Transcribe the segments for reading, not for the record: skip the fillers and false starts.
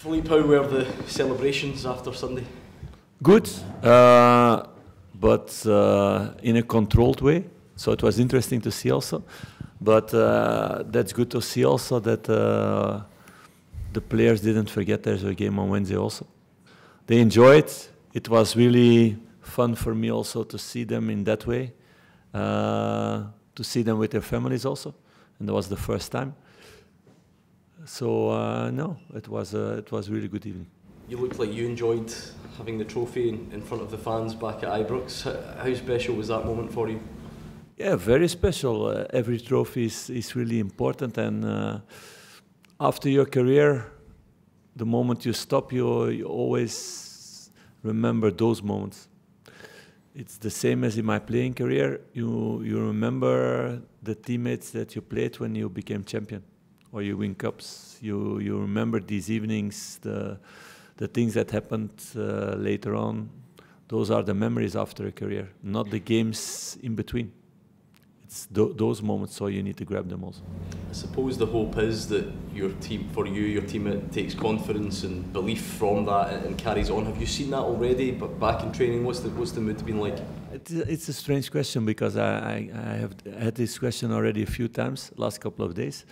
Philippe, how were the celebrations after Sunday? Good, but in a controlled way. So it was interesting to see also. But that's good to see also that the players didn't forget there's a game on Wednesday also. They enjoyed. It was really fun for me also to see them in that way, to see them with their families also. And that was the first time. So no, it was a really good evening. You looked like you enjoyed having the trophy in front of the fans back at Ibrox. How special was that moment for you? Yeah, very special. Every trophy is really important, and after your career, the moment you stop, you always remember those moments. It's the same as in my playing career. You remember the teammates that you played when you became champion, or you win cups. You remember these evenings, the things that happened later on. Those are the memories after a career, not the games in between. It's those moments, so you need to grab them also. I suppose the hope is that your team takes confidence and belief from that and carries on. Have you seen that already? But back in training, what's the mood been like? It's a strange question, because I have had this question already a few times last couple of days.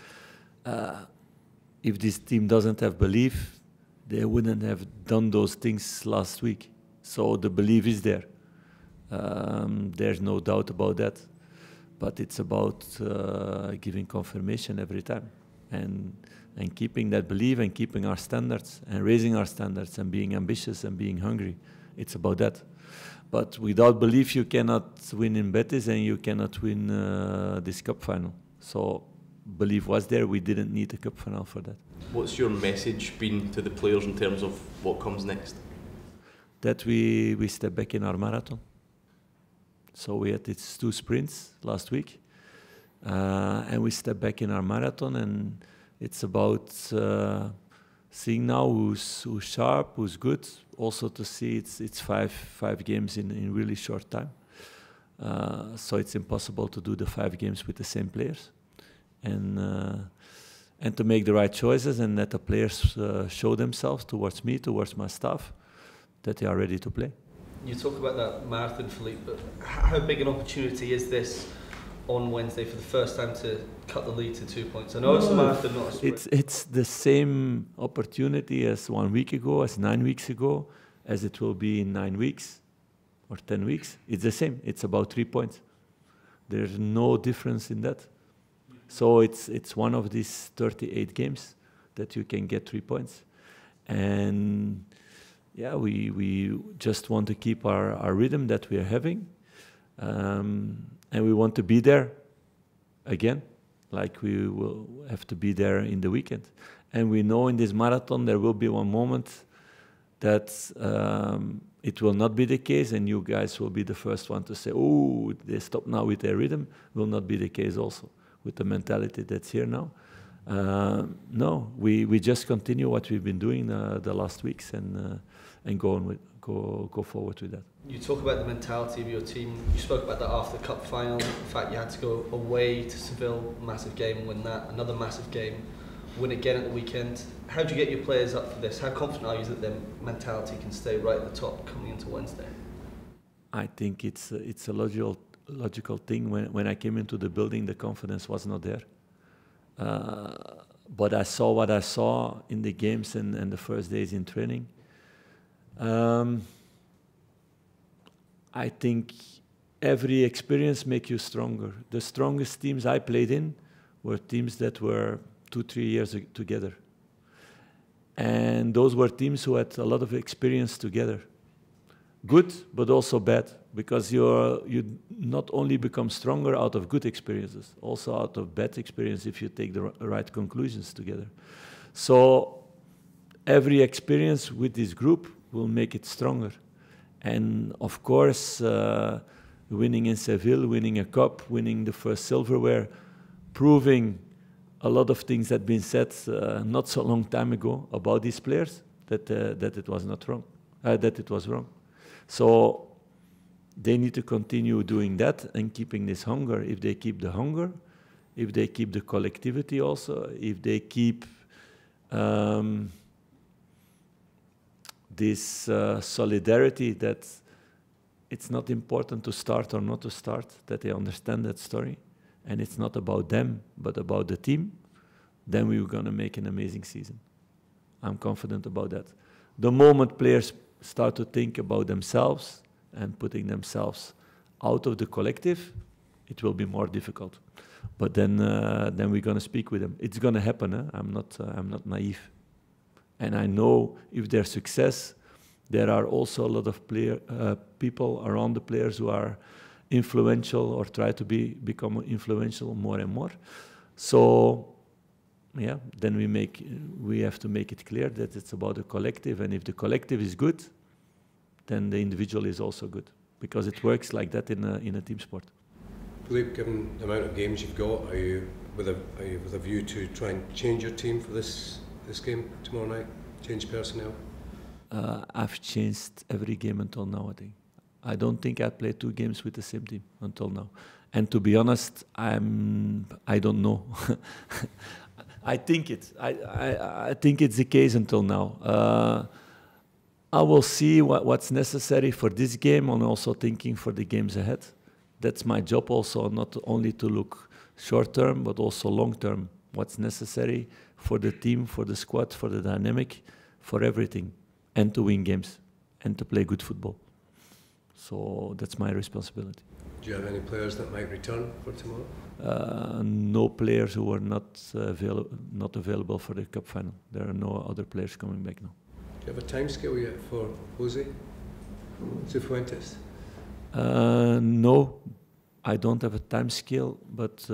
If this team doesn't have belief, they wouldn't have done those things last week. So the belief is there. There's no doubt about that. But it's about giving confirmation every time, and keeping that belief, and keeping our standards, and raising our standards, and being ambitious, and being hungry. It's about that. But without belief, you cannot win in Betis, and you cannot win this cup final. So belief was there. We didn't need a cup final for that. What's your message been to the players in terms of what comes next? That we step back in our marathon. So we had these 2 sprints last week, and we step back in our marathon, and it's about seeing now who's sharp, who's good. Also to see it's five games in really short time. So it's impossible to do the 5 games with the same players, and to make the right choices, and that the players show themselves towards me, towards my staff, that they are ready to play. You talk about that marathon, Philippe, but how big an opportunity is this on Wednesday for the first time to cut the lead to 2 points? I know it's a marathon, not a sprint. It's the same opportunity as 1 week ago, as 9 weeks ago, as it will be in 9 weeks or 10 weeks. It's the same. It's about 3 points. There's no difference in that. So it's one of these 38 games that you can get 3 points. And yeah, we just want to keep our rhythm that we are having, and we want to be there again, like we will have to be there in the weekend. And we know in this marathon there will be one moment that it will not be the case, and you guys will be the first one to say, oh, they stop now with their rhythm. Will not be the case also with the mentality that's here now. No, we just continue what we've been doing the last weeks, and go forward with that. You talk about the mentality of your team. You spoke about that after the cup final. In fact, you had to go away to Seville, massive game, win that. Another massive game, win again at the weekend. How do you get your players up for this? How confident are you that their mentality can stay right at the top coming into Wednesday? I think it's a logical thing. When I came into the building, the confidence was not there. But I saw what I saw in the games and the first days in training. I think every experience makes you stronger. The strongest teams I played in were teams that were 2-3 years together. And those were teams who had a lot of experience together. Good, but also bad, because you not only become stronger out of good experiences, also out of bad experience if you take the right conclusions together. So every experience with this group will make it stronger. And of course, winning in Seville, winning a cup, winning the first silverware, proving a lot of things that had been said not so long time ago about these players, that it was not wrong, that it was wrong. So they need to continue doing that and keeping this hunger. If they keep the hunger, if they keep the collectivity also, if they keep this solidarity that it's not important to start or not to start, that they understand that story, and it's not about them, but about the team, then we're going to make an amazing season. I'm confident about that. The moment players start to think about themselves and putting themselves out of the collective, it will be more difficult. But then we're going to speak with them. It's going to happen. Eh? I'm not naive. And I know if there's success, there are also a lot of people around the players who are influential or try to become influential more and more. So, yeah, then we have to make it clear that it's about the collective, and if the collective is good, then the individual is also good, because it works like that in a team sport. Philippe, given the amount of games you've got, are you with a view to try and change your team for this game tomorrow night? Change personnel? I've changed every game until now, I think. I don't think I played 2 games with the same team until now. And to be honest, I don't know. I think it's the case until now. I will see what's necessary for this game, and also thinking for the games ahead. That's my job also, not only to look short term, but also long term. What's necessary for the team, for the squad, for the dynamic, for everything, and to win games, and to play good football. So that's my responsibility. Do you have any players that might return for tomorrow? No players who are not available for the cup final. There are no other players coming back now. Do you have a time scale yet for Jose Cifuentes? No, I don't have a time scale, but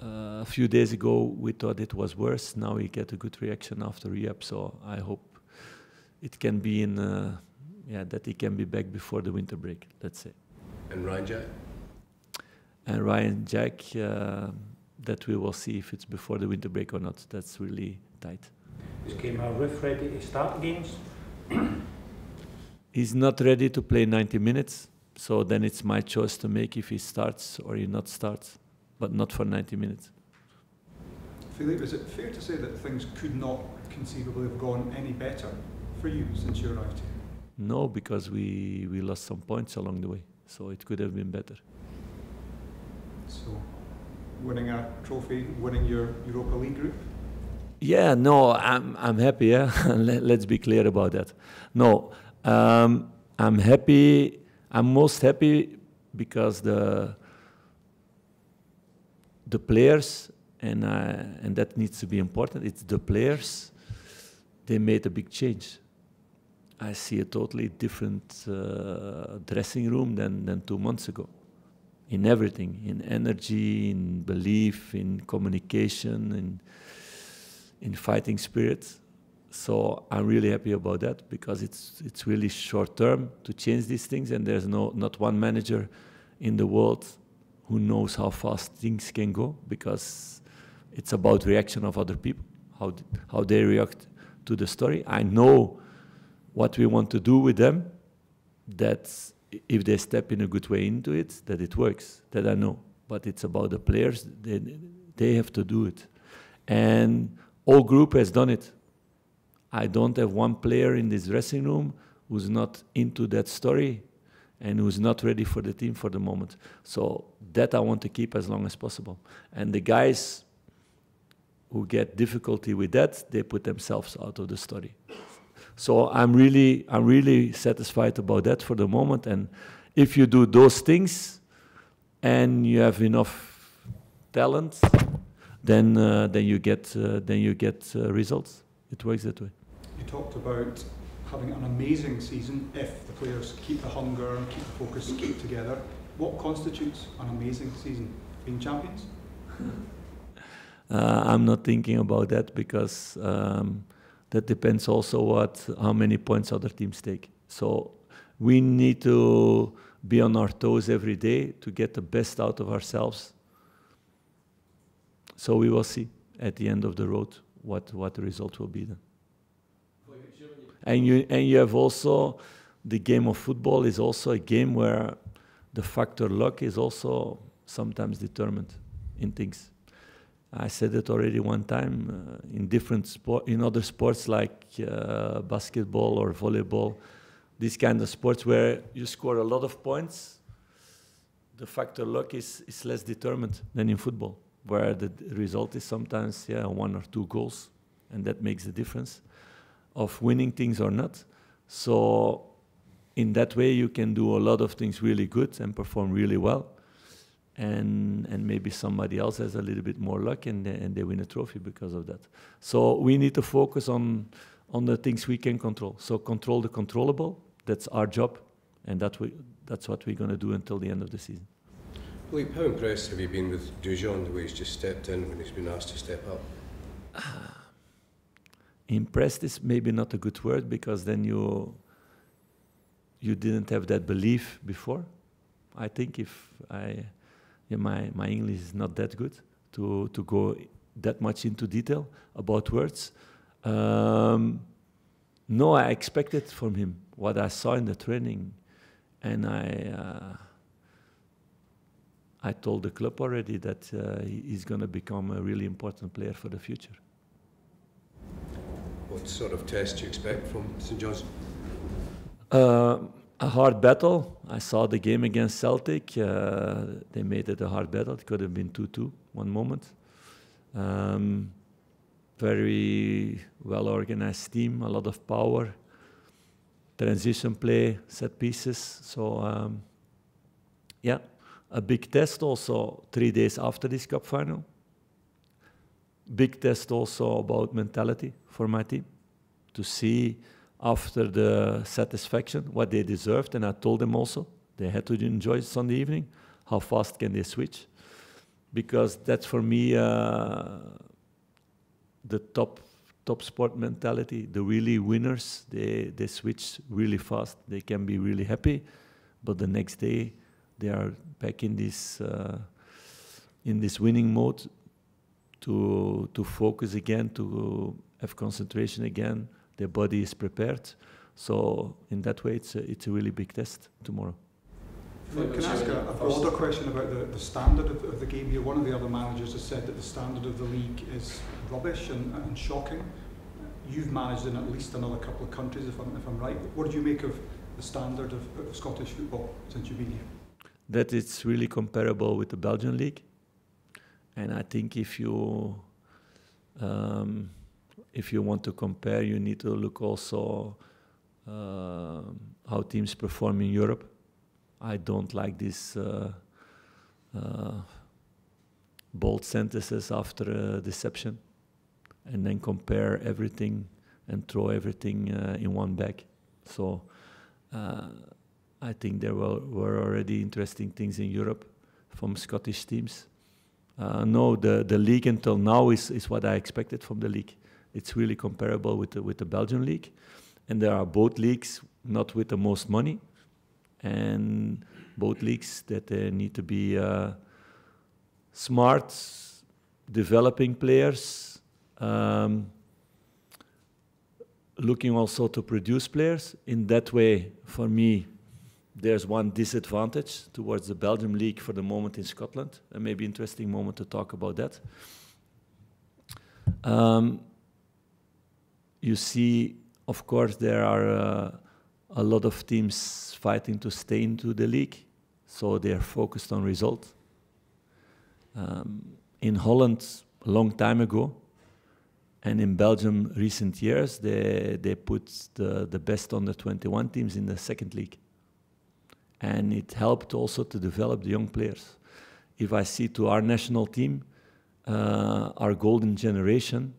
a few days ago we thought it was worse. Now we get a good reaction after rehab, so I hope it can be that he can be back before the winter break, let's say. And Ryan Jack? And Ryan Jack, that we will see if it's before the winter break or not. That's really tight. Is Kemal Riff ready to start games? He's not ready to play 90 minutes, so then it's my choice to make if he starts or he not starts, but not for 90 minutes. Philippe, is it fair to say that things could not conceivably have gone any better for you since you arrived here? No, because we lost some points along the way, so it could have been better. So, winning a trophy, winning your Europa League group? Yeah, no, I'm happy. Yeah, let's be clear about that. No, I'm happy. I'm most happy because the players, and that needs to be important. It's the players. They made a big change. I see a totally different dressing room than 2 months ago. In everything, in energy, in belief, in communication, in fighting spirit. So I'm really happy about that, because it's really short term to change these things, and there's not one manager in the world who knows how fast things can go, because it's about reaction of other people, how they react to the story. I know what we want to do with them, that if they step in a good way into it, that it works, that I know. But it's about the players, they have to do it. And all group has done it. I don't have one player in this dressing room who's not into that story and who's not ready for the team for the moment. So that I want to keep as long as possible. And the guys who get difficulty with that, they put themselves out of the story. So I'm really satisfied about that for the moment. And if you do those things and you have enough talent, then you get results. It works that way. You talked about having an amazing season if the players keep the hunger and keep the focus, keep together. What constitutes an amazing season? Being champions? I'm not thinking about that, because that depends also how many points other teams take. So we need to be on our toes every day to get the best out of ourselves. So we will see at the end of the road what the result will be then. And you have also, the game of football is also a game where the factor luck is also sometimes determined in things. I said it already one time, in other sports like basketball or volleyball, these kind of sports where you score a lot of points, the factor luck is less determined than in football, where the result is sometimes 1 or 2 goals, and that makes the difference of winning things or not. So in that way you can do a lot of things really good and perform really well, and maybe somebody else has a little bit more luck and they win a trophy because of that. So we need to focus on the things we can control. So control the controllable, that's our job, and that's what we're going to do until the end of the season. Philippe, how impressed have you been with Dujon, the way he's just stepped in when he's been asked to step up? Impressed is maybe not a good word, because then you didn't have that belief before. I think my English is not that good to go that much into detail about words. No, I expected from him what I saw in the training, and I told the club already that he's going to become a really important player for the future. What sort of test do you expect from St Johnstone? A hard battle. I saw the game against Celtic. They made it a hard battle. It could have been 2-2 one moment. Very well-organized team, a lot of power, transition play, set pieces. So, yeah, a big test also 3 days after this cup final. Big test also about mentality for my team, to see after the satisfaction what they deserved, and I told them also they had to enjoy Sunday evening. How fast can they switch? Because that's for me the top sport mentality. The really winners, they switch really fast. They can be really happy, but the next day they are back in this winning mode, to focus again, to have concentration again. Their body is prepared. So in that way, it's a really big test tomorrow. Can I ask a broader question about the standard of the game here? One of the other managers has said that the standard of the league is rubbish and shocking. You've managed in at least another couple of countries, if I'm right. What did you make of the standard of Scottish football since you've been here? That it's really comparable with the Belgian league. And I think if you want to compare, you need to look also how teams perform in Europe. I don't like this bold sentences after a deception, and then compare everything and throw everything in one bag. So I think there were already interesting things in Europe from Scottish teams. No, the league until now is what I expected from the league. It's really comparable with the Belgian league, and there are both leagues not with the most money, and both leagues that need to be smart, developing players, looking also to produce players. In that way, for me, there's one disadvantage towards the Belgian league for the moment in Scotland. It may be an interesting moment to talk about that. You see, of course, there are a lot of teams fighting to stay into the league, so they're focused on results. In Holland, a long time ago, and in Belgium, recent years, they put the best under 21 teams in the second league. And it helped also to develop the young players. If I see to our national team, our golden generation,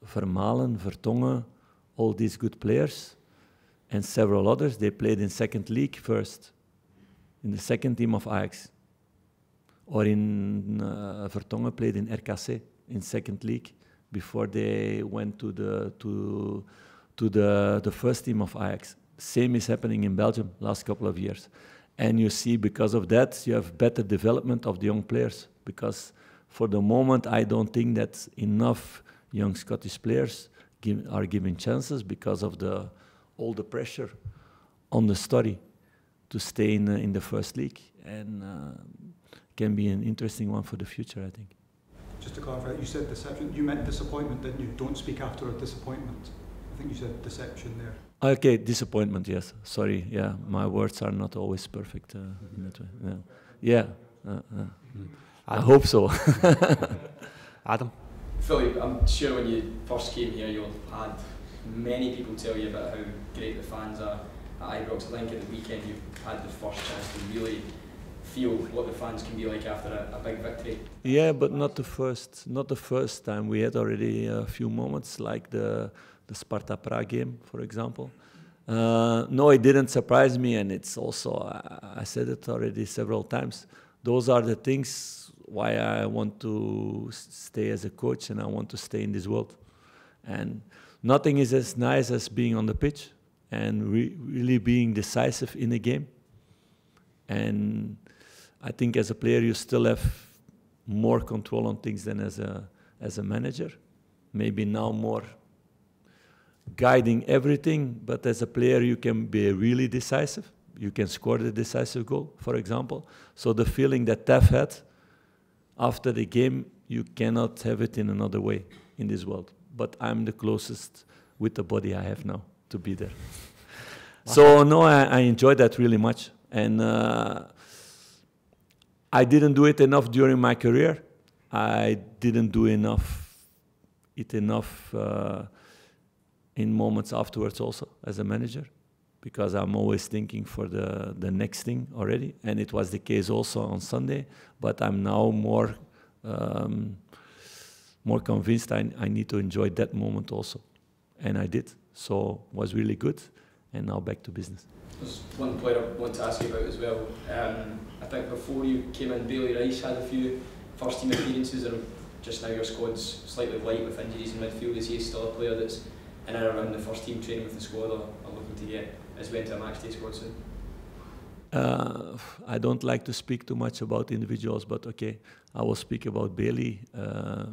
Vermaelen, Vertongen, all these good players, and several others, they played in second league first, in the second team of Ajax. Or in Vertongen played in RKC, in second league, before they went to the first team of Ajax. Same is happening in Belgium last couple of years. And you see, because of that, you have better development of the young players. Because for the moment, I don't think that enough young Scottish players are given chances because of all the pressure on the study to stay in the first league. And can be an interesting one for the future, I think. Just to clarify, you said deception. You meant disappointment, didn't you? Don't speak after a disappointment. I think you said deception there. Okay, disappointment, yes. Sorry, yeah, my words are not always perfect in that way. Yeah, I hope so. Adam? Philippe, I'm sure when you first came here you'll have had many people tell you about how great the fans are at Ibrox. I think at the weekend you had the first chance to really feel what the fans can be like after a big victory. Yeah, but not the first time. We had already a few moments like the Sparta Prague game, for example. No, it didn't surprise me, and it's also, I said it already several times, those are the things why I want to stay as a coach and I want to stay in this world. And nothing is as nice as being on the pitch and really being decisive in a game. And I think as a player you still have more control on things than as a manager. Maybe now more guiding everything, but as a player you can be really decisive. You can score the decisive goal, for example. So the feeling that Tef had after the game, you cannot have it in another way in this world. But I'm the closest with the body I have now to be there. So no, I enjoyed that really much. And I didn't do it enough during my career. I didn't do enough in moments afterwards also as a manager, because I'm always thinking for the next thing already. And it was the case also on Sunday, but I'm now more convinced I need to enjoy that moment also. And I did, so it was really good. And now back to business. There's one player I want to ask you about as well. I think before you came in, Bailey Rice had a few first team appearances, and just now your squad's slightly light with injuries in midfield. Is he still a player that's in and around the first team training with the squad, or looking to get as well into a matchday squad soon? I don't like to speak too much about individuals, but okay, I will speak about Bailey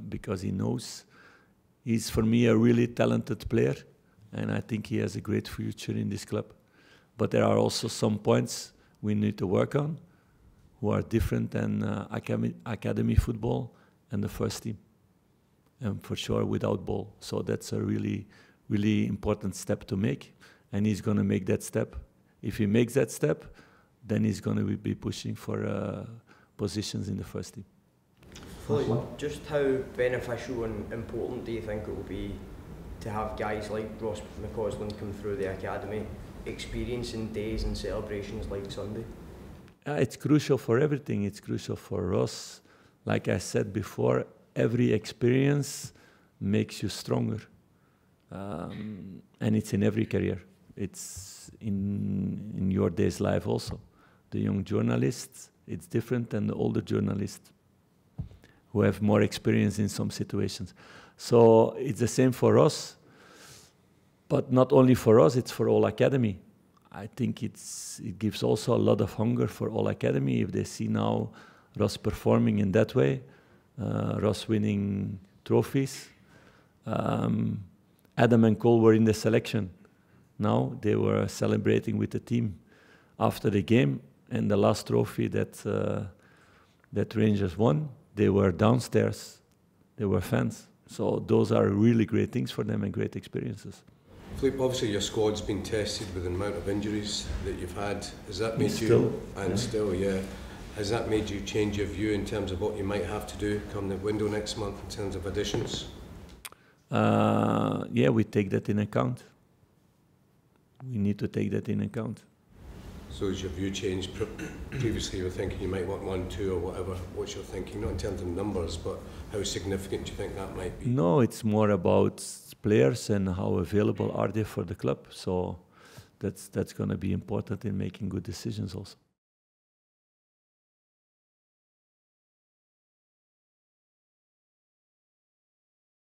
because he knows. He's for me a really talented player, and I think he has a great future in this club. But there are also some points we need to work on who are different than academy football and the first team, and for sure without ball. So that's a really, really important step to make, and he's going to make that step. If he makes that step, then he's going to be pushing for positions in the first team. Just how beneficial and important do you think it will be to have guys like Ross McCausland come through the academy, experiencing days and celebrations like Sunday? It's crucial for everything. It's crucial for Ross. Like I said before, every experience makes you stronger. And it's in every career. It's in your day's life also. The young journalists, it's different than the older journalists who have more experience in some situations. So it's the same for us, but not only for us, it's for all academy. I think it gives also a lot of hunger for all academy if they see now Ross performing in that way, Ross winning trophies. Adam and Cole were in the selection. Now they were celebrating with the team after the game, and the last trophy that Rangers won, they were downstairs. They were fans. So those are really great things for them and great experiences. Philippe, obviously your squad's been tested with the amount of injuries that you've had. Has that made has that made you change your view in terms of what you might have to do come the window next month in terms of additions? Yeah, we take that in account. We need to take that in account. So has your view changed? Previously you were thinking you might want 1, 2 or whatever. What's your thinking? Not in terms of numbers, but how significant do you think that might be? No, it's more about players and how available are they for the club. So that's going to be important in making good decisions also.